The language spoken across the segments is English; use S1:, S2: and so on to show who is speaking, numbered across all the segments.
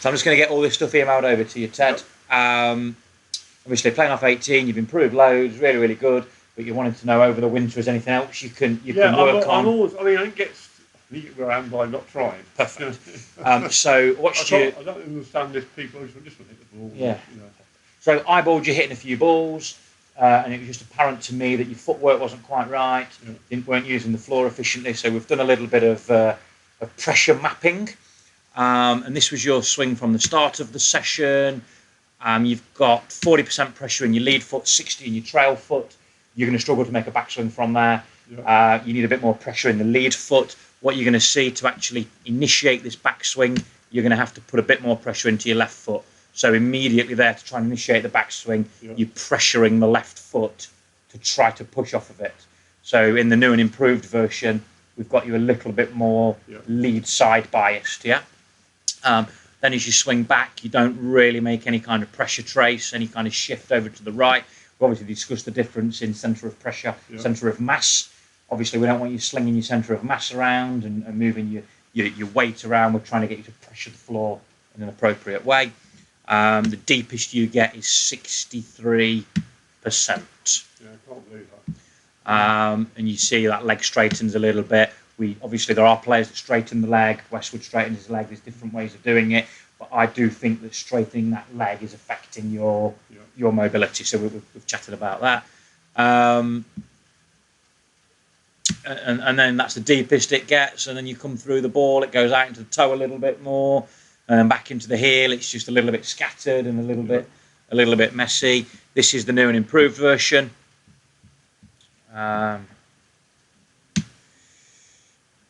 S1: So I'm just going to get all this stuff emailed over to you, Ted.
S2: Yep.
S1: Obviously, playing off 18, you've improved loads, really, really good. But you wanted to know over the winter, is anything else you can work on?
S2: I'm always. I mean, I get around by not trying.
S1: Perfect. So what's
S2: I don't understand this. People just want to hit the ball.
S1: Yeah. So eyeballed you hitting a few balls, and it was just apparent to me that your footwork wasn't quite right. You weren't using the floor efficiently. So we've done a little bit of pressure mapping, and this was your swing from the start of the session. You've got 40% pressure in your lead foot, 60 in your trail foot. You're going to struggle to make a backswing from there. You need a bit more pressure in the lead foot. What you're going to see to actually initiate this backswing, you're going to have to put a bit more pressure into your left foot. So immediately there to try and initiate the backswing, you're pressuring the left foot to try to push off of it. So in the new and improved version, we've got you a little bit more lead side biased, Then as you swing back, you don't really make any kind of pressure trace, any kind of shift over to the right. We've obviously discussed the difference in centre of pressure, centre of mass. Obviously, we don't want you slinging your centre of mass around and moving your weight around. We're trying to get you to pressure the floor in an appropriate way. The deepest you get is 63%.
S2: Yeah, I can't believe that.
S1: And you see that leg straightens a little bit. Obviously there are players that straighten the leg. Westwood straightens his leg. There's different ways of doing it, but I do think that straightening that leg is affecting your mobility. So we've chatted about that. And then that's the deepest it gets, and then you come through the ball. It goes out into the toe a little bit more, and then back into the heel. It's just a little bit scattered and a little bit messy. This is the new and improved version.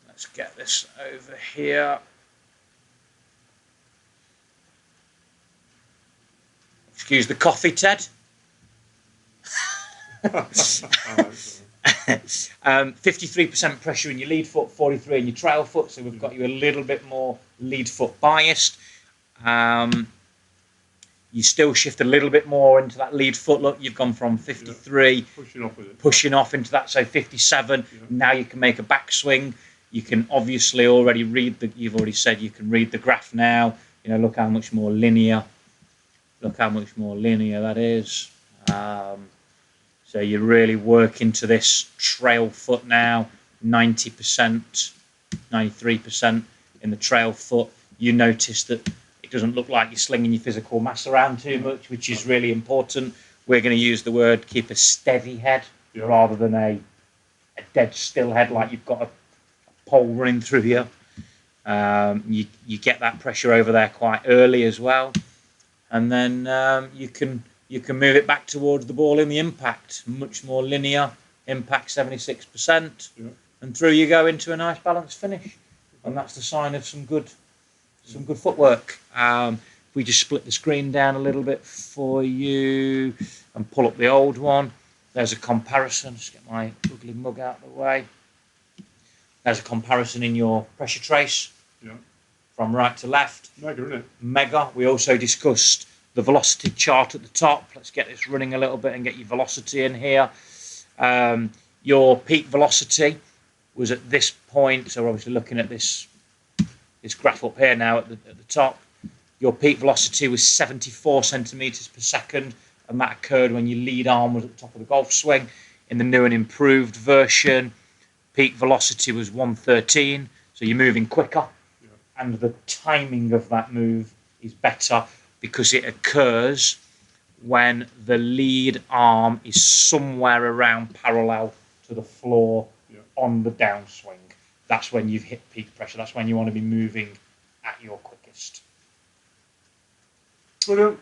S1: Let's get this over here. Excuse the coffee, Ted. 53% pressure in your lead foot, 43 in your trail foot. So we've got you a little bit more lead foot biased. You still shift a little bit more into that lead foot. Look, you've gone from 53, pushing off into that, so 57. Now you can make a backswing. You can obviously already you've already said you can read the graph now. Look how much more linear. Look how much more linear that is. So you're really working to this trail foot now, 90%, 93% in the trail foot. You notice that it doesn't look like you're slinging your physical mass around too much, which is really important. We're going to use the word keep a steady head rather than a dead still head like you've got a pole running through you. You get that pressure over there quite early as well. And then you can move it back towards the ball in the impact. Much more linear. Impact 76%. And through you go into a nice balanced finish. And that's the sign of some good footwork. We just split the screen down a little bit for you and pull up the old one. There's a comparison. Just get my ugly mug out of the way. There's a comparison in your pressure trace from right to left.
S2: Mega, isn't it?
S1: Mega. We also discussed the velocity chart at the top. Let's get this running a little bit and get your velocity in here. Your peak velocity was at this point. So we're obviously looking at this graph up here now at the top. Your peak velocity was 74 centimetres per second, and that occurred when your lead arm was at the top of the golf swing. In the new and improved version, peak velocity was 113, so you're moving quicker, and the timing of that move is better because it occurs when the lead arm is somewhere around parallel to the floor on the downswing. That's when you've hit peak pressure. That's when you want to be moving at your quickest.
S2: Brilliant.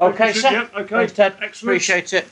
S1: Okay, sir.
S2: Yeah, okay.
S1: Thanks, Ted.
S2: Excellent.
S1: Appreciate it.